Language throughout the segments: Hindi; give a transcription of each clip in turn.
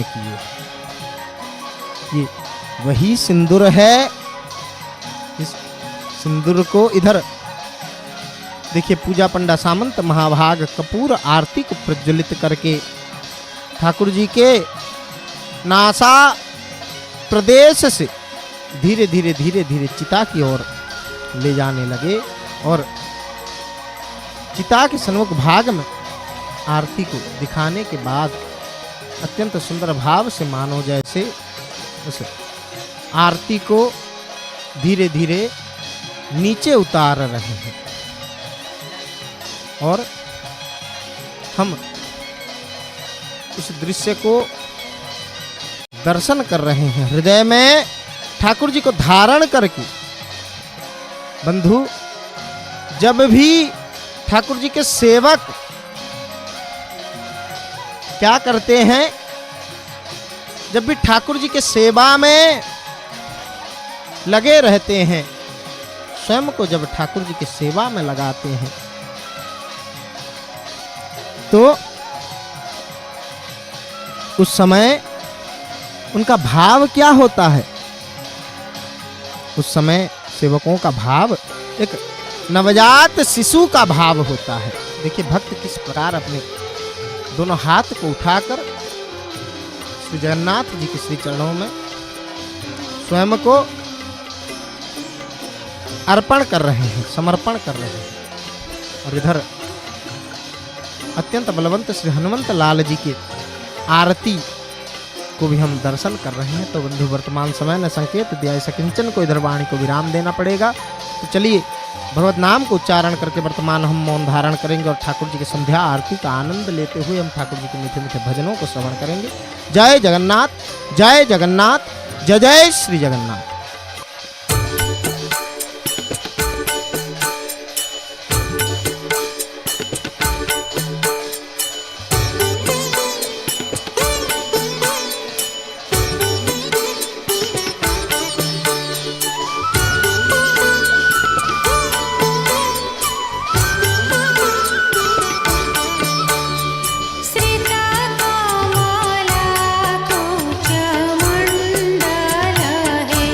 किए। ये वही सिंदूर है। इस सिंदूर को इधर देखिए, पूजा पंडा सामंत महाभाग कपूर आरती को प्रज्वलित करके ठाकुर जी के नासा प्रदेश से धीरे धीरे धीरे धीरे चिता की ओर ले जाने लगे और चिता के सन्मुख भाग में आरती को दिखाने के बाद अत्यंत सुंदर भाव से मानो जैसे उस आरती को धीरे धीरे नीचे उतार रहे हैं और हम इस दृश्य को दर्शन कर रहे हैं। हृदय में ठाकुर जी को धारण करके बंधु, जब भी ठाकुर जी के सेवक क्या करते हैं, जब भी ठाकुर जी के सेवा में लगे रहते हैं, स्वयं को जब ठाकुर जी की सेवा में लगाते हैं, तो उस समय उनका भाव क्या होता है? उस समय सेवकों का भाव एक नवजात शिशु का भाव होता है। देखिए भक्त किस प्रकार अपने दोनों हाथ को उठाकर श्री जगन्नाथ जी के श्री चरणों में स्वयं को अर्पण कर रहे हैं, समर्पण कर रहे हैं। और इधर अत्यंत बलवंत श्री हनुमंत लाल जी के आरती को भी हम दर्शन कर रहे हैं। तो बंधु, वर्तमान समय ने संकेत दिया, इस किंचन को इधर वाणी को विराम देना पड़ेगा। तो चलिए भगवत नाम को उच्चारण करके वर्तमान हम मौन धारण करेंगे और ठाकुर जी की संध्या आरती का आनंद लेते हुए हम ठाकुर जी के मीठे मीठे भजनों को श्रवण करेंगे। जय जगन्नाथ, जय जगन्नाथ, जय जय श्री जगन्नाथ। श्रिता कमला कुचमण्डल हे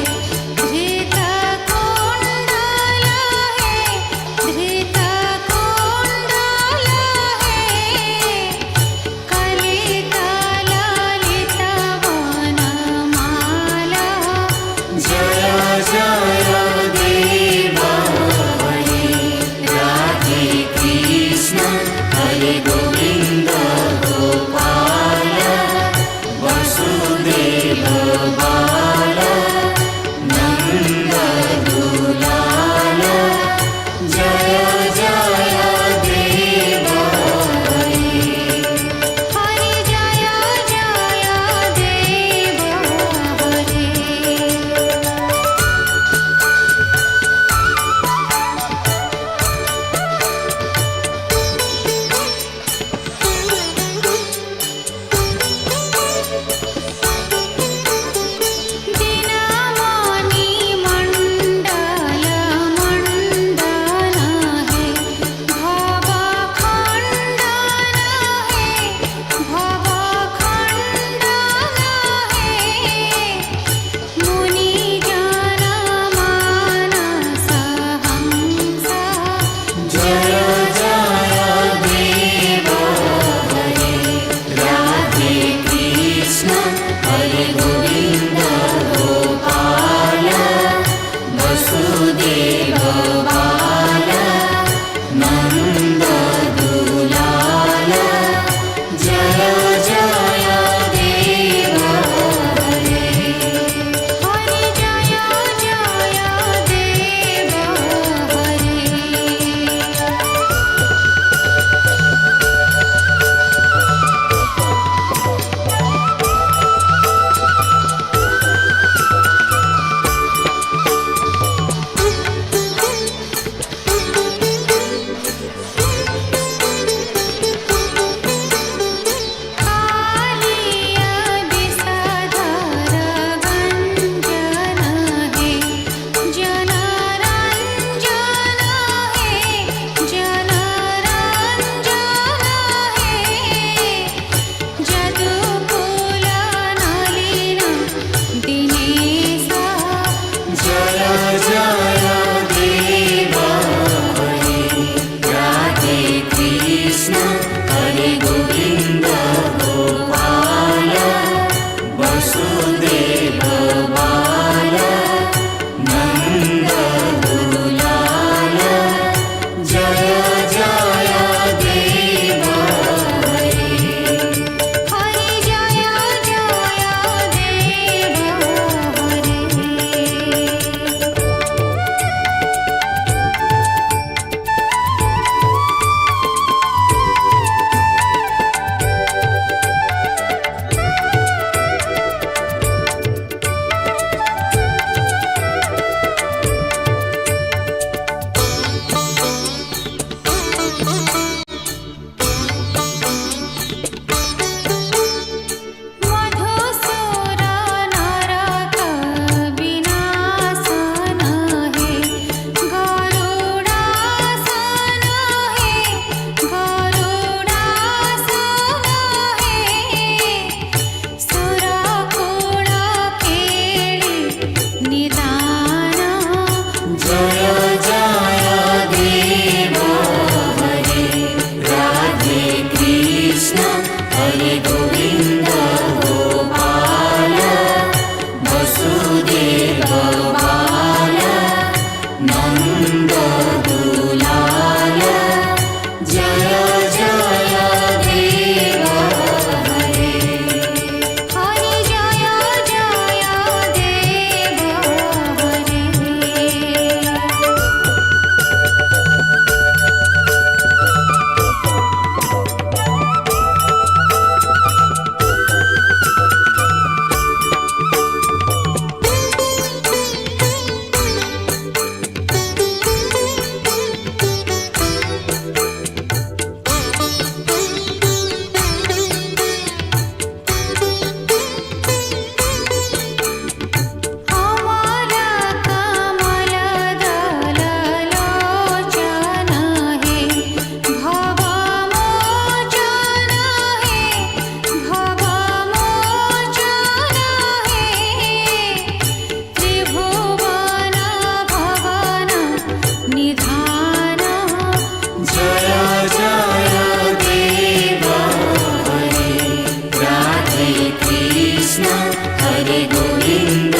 कृष्ण हरे गोविन्द